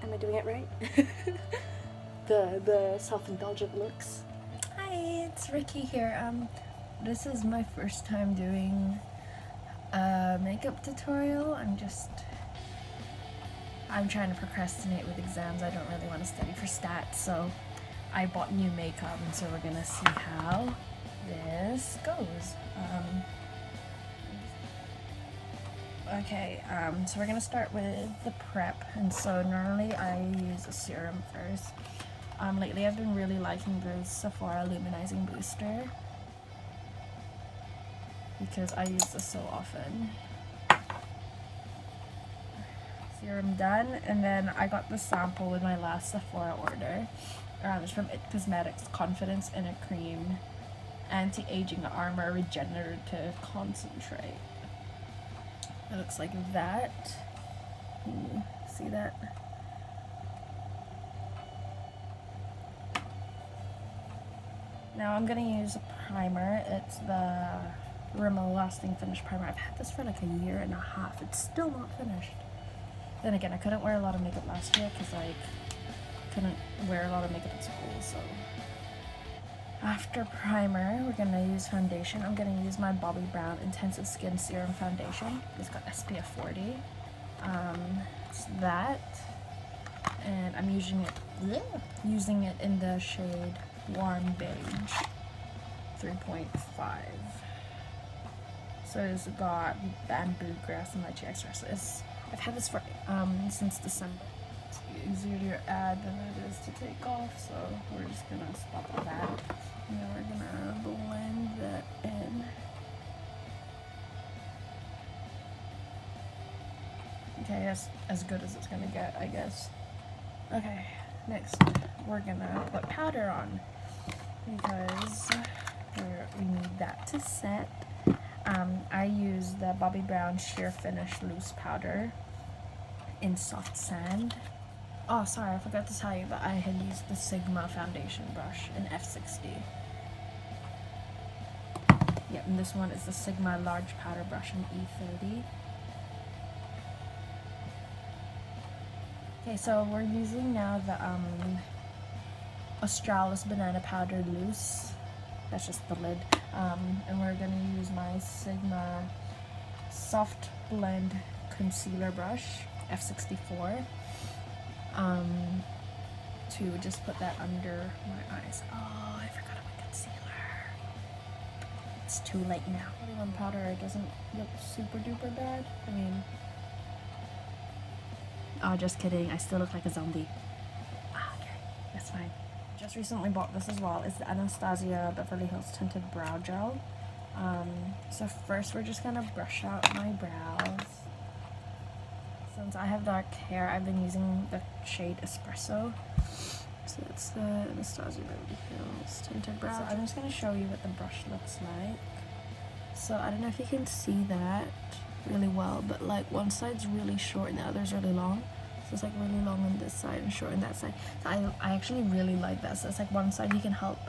Am I doing it right? the self-indulgent looks. Hi, it's Rikki here. This is my first time doing a makeup tutorial. I'm trying to procrastinate with exams. I don't really want to study for stats, so I bought new makeup, and so we're gonna see how this goes. So we're gonna start with the prep, and so normally I use a serum first. Lately I've been really liking the Sephora Luminising Booster because I use this so often. Serum done, and then I got the sample with my last Sephora order. It's from It Cosmetics Confidence in a Cream Anti-Aging Armor Regenerative Concentrate. It looks like that. Can you see that? Now I'm gonna use a primer. It's the Rimmel Lasting Finish Primer. I've had this for like a year and a half. It's still not finished. Then again, I couldn't wear a lot of makeup last year because I couldn't wear a lot of makeup at school, so. After primer, we're gonna use foundation. I'm gonna use my Bobbi Brown Intensive Skin Serum Foundation. It's got SPF 40. It's that. And I'm using it in the shade Warm Beige 3.5. So it's got bamboo grass and lychee extract. I've had this for since December. It's easier to add than it is to take off, so we're just gonna stop with that. And then we're gonna blend that in. Okay, that's as good as it's gonna get, I guess. Okay, next we're gonna put powder on because we need that to set. I use the Bobbi Brown Sheer Finish Loose Powder in Soft Sand. Oh, sorry, I forgot to tell you, but I had used the Sigma foundation brush in F60. Yep, and this one is the Sigma Large Powder Brush in E30. Okay, so we're using now the Australis Banana Powder Loose. That's just the lid. And we're gonna use my Sigma Soft Blend Concealer Brush, F64. To just put that under my eyes. Oh, I forgot my concealer. It's too late now. Putting on powder, it doesn't look super duper bad. I mean, oh, just kidding. I still look like a zombie. Okay, that's fine. Just recently bought this as well. It's the Anastasia Beverly Hills Tinted Brow Gel. So first we're just gonna brush out my brows. Since I have dark hair, I've been using the shade Espresso. So it's the Anastasia Beverly Hills Tinted Brow Gel. So I'm just gonna show you what the brush looks like. So I don't know if you can see that really well, but like one side's really short and the other's really long. So it's like really long on this side and short on that side. So I actually really like that. So it's like one side you can help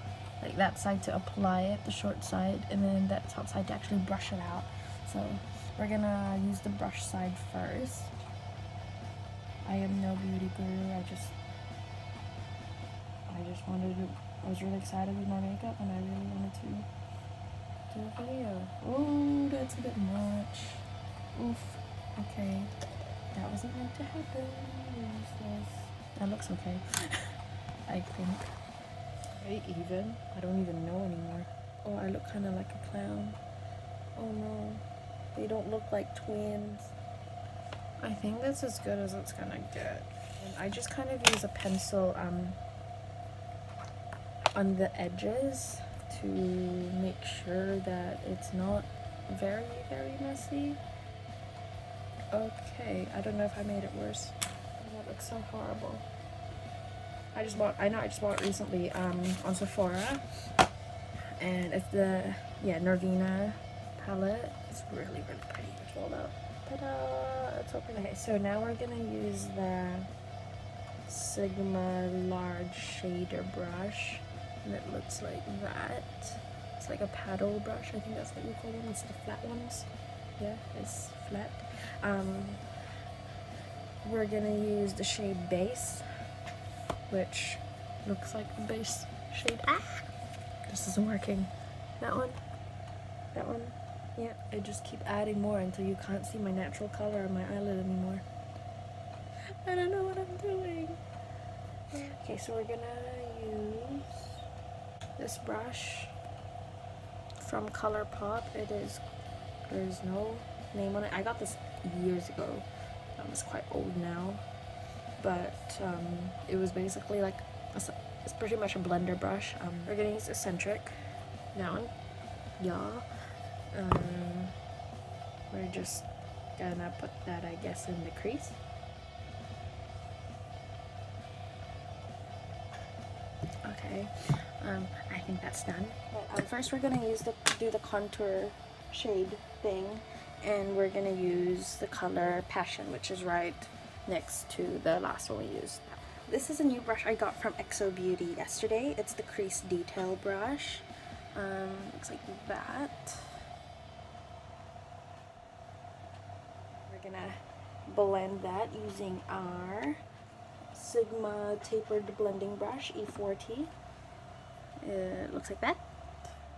like that side to apply it, the short side, and then that top side to actually brush it out. So we're gonna use the brush side first. I am no beauty guru. I just wanted to, I was really excited with my makeup and I really wanted to do a video. Oh, that's a bit much. Oof. Okay. That wasn't meant to happen. That looks okay. I think. Very even. I don't even know anymore. Oh, I look kind of like a clown. Oh no. They don't look like twins. I think that's as good as it's gonna get. And I just kind of use a pencil on the edges to make sure that it's not very, very messy. Okay, I don't know if I made it worse. That looks so horrible. I just bought it recently on Sephora, and it's the Norvina palette. It's really, really pretty. It's rolled out. Ta-da! It's so pretty. Okay, so now we're gonna use the Sigma Large Shader Brush, and it looks like that. It's like a paddle brush. I think that's what you call them. It's the flat ones. Yeah, it's flat. we're gonna use the shade Beige, which looks like the base shade. Ah! This isn't working. That one. That one. Yeah, I just keep adding more until you can't see my natural color of my eyelid anymore. I don't know what I'm doing. Okay, so we're gonna use this brush from ColourPop. There's no name on it. I got this years ago. It's quite old now, but it was basically like it's pretty much a blender brush. We're gonna use Eccentric. That one. Yeah. We're just gonna put that, I guess, in the crease. Okay, I think that's done. But, first we're gonna do the contour shade thing, and we're gonna use the color Passion, which is right next to the last one we used. This is a new brush I got from Exo Beauty yesterday. It's the crease detail brush. Looks like that. We're gonna blend that using our Sigma tapered blending brush E40. It looks like that.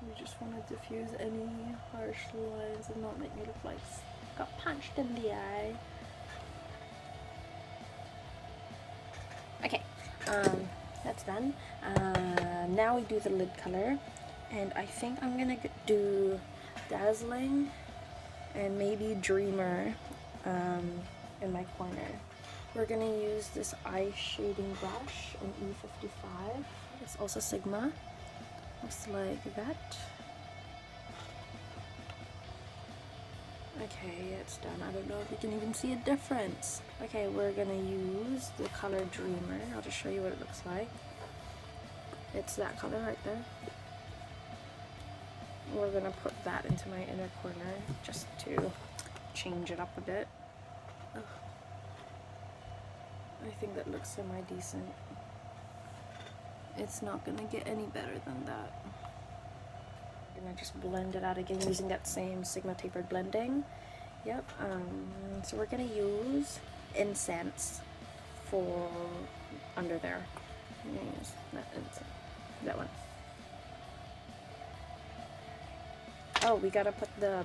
We just want to diffuse any harsh lines and not make me look like got punched in the eye. Okay, that's done. Now we do the lid color, and I think I'm gonna do Dazzling and maybe Dreamer in my corner. We're gonna use this eye shading brush in E55. It's also Sigma. Looks like that. Okay, it's done. I don't know if you can even see a difference. Okay, we're gonna use the color Dreamer. I'll just show you what it looks like. It's that color right there. We're gonna put that into my inner corner just to change it up a bit. Ugh. I think that looks semi-decent. It's not gonna get any better than that. I'm gonna just blend it out again using that same Sigma tapered blending. Yep, so we're gonna use Incense for under there. I'm gonna use that one. Oh, we gotta put the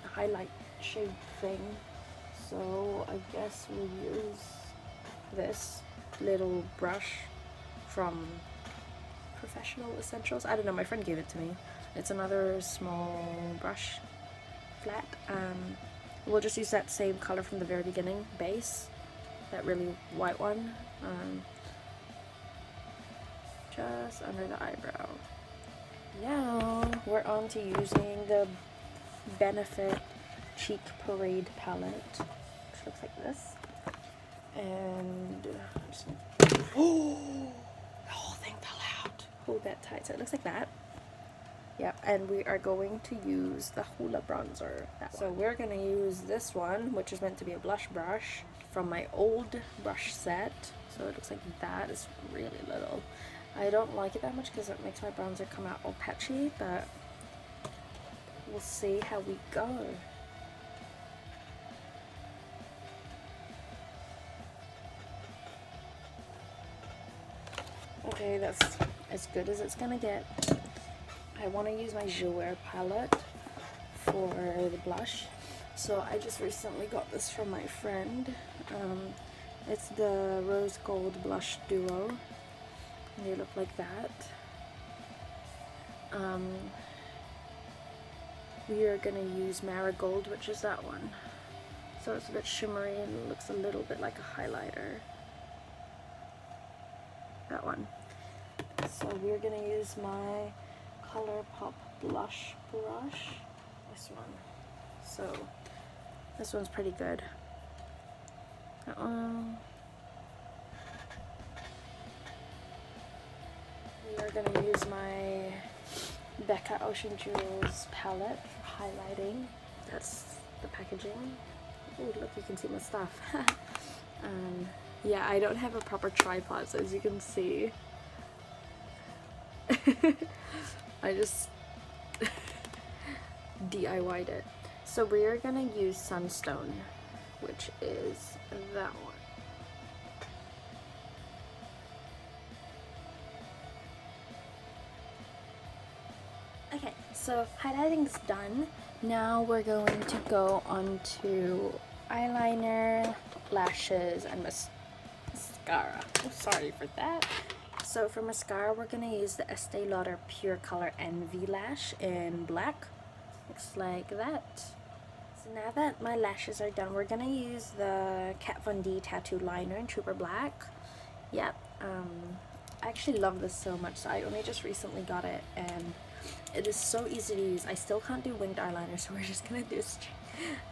highlight shade thing. So I guess we'll use this little brush from Professional Essentials. I don't know, my friend gave it to me. It's another small brush, flat. We'll just use that same color from the very beginning, Base, that really white one, just under the eyebrow. Now we're on to using the Benefit Cheek Parade palette, which looks like this. And oh, the whole thing fell out. Hold that tight. So it looks like that. Yep, and we are going to use the Hoola bronzer. So we're going to use this one, which is meant to be a blush brush, from my old brush set. So it looks like that. It's really little. I don't like it that much because it makes my bronzer come out all patchy, but we'll see how we go. Okay, that's as good as it's gonna get. I want to use my Jouer palette for the blush. So I just recently got this from my friend. It's the Rose Gold Blush Duo. And they look like that. We are gonna use Marigold, which is that one. So it's a bit shimmery and looks a little bit like a highlighter. That one. So we're gonna use my ColourPop blush brush. This one. So this one's pretty good. That one. We are gonna use my Becca Ocean Jewels palette for highlighting. That's the packaging. Oh, look, you can see my stuff. Yeah, I don't have a proper tripod, so as you can see, I just DIY'd it. So we are gonna use Sunstone, which is that one. Okay, so highlighting's done. Now we're going to go on to eyeliner, lashes, and mascara. Oh, sorry for that. So for mascara, we're going to use the Estee Lauder Pure Color Envy Lash in black. Looks like that. So now that my lashes are done, we're going to use the Kat Von D Tattoo Liner in Trooper Black. Yep, I actually love this so much. So I only just recently got it, and it is so easy to use. I still can't do winged eyeliner, so we're just going to do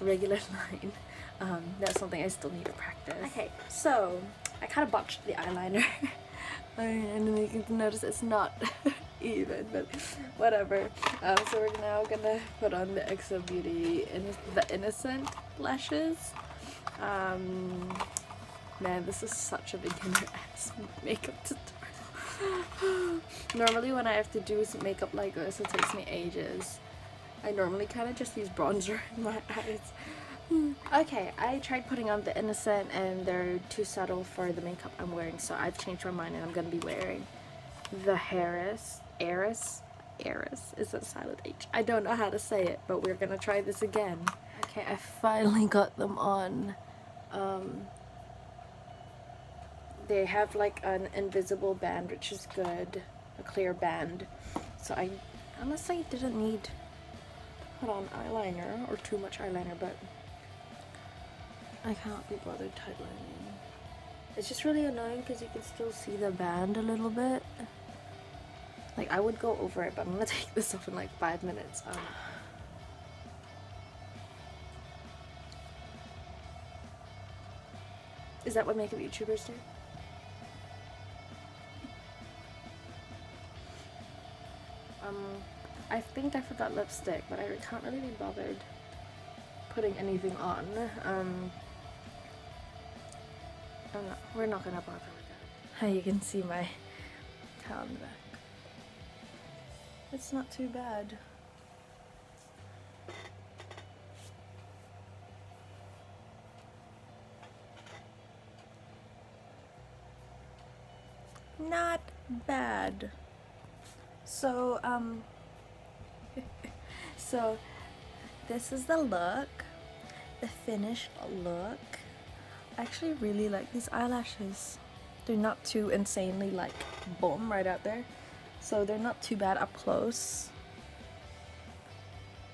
a regular line. That's something I still need to practice. Okay, so I kind of botched the eyeliner. And you can notice it's not even, but whatever. So we're now gonna put on the XO Beauty the Innocent lashes. Man, this is such a beginner ass makeup tutorial. Normally when I have to do some makeup like this, it takes me ages. I normally kind of just use bronzer in my eyes. Okay, I tried putting on the Innocent and they're too subtle for the makeup I'm wearing, so I've changed my mind and I'm going to be wearing the Eris. Is that silent H? I don't know how to say it, but we're going to try this again. Okay, I finally got them on. They have like an invisible band, which is good, a clear band. So I honestly didn't need to put on eyeliner or too much eyeliner, but I can't be bothered tightening. It's just really annoying because you can still see the band a little bit. Like, I would go over it, but I'm gonna take this off in like 5 minutes. Is that what makeup YouTubers do? I think I forgot lipstick, but I can't really be bothered putting anything on. We're not gonna bother with that. You can see my towel in the back. It's not too bad. Not bad. So, so this is the look, the finished look. I actually really like these eyelashes. They're not too insanely like boom right out there, so they're not too bad up close,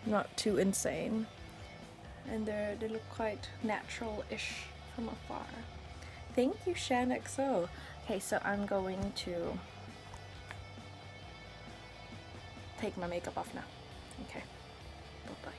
not too insane, and they look quite natural-ish from afar. Thank you, Shan XO. Okay, so I'm going to take my makeup off now. Okay, bye-bye.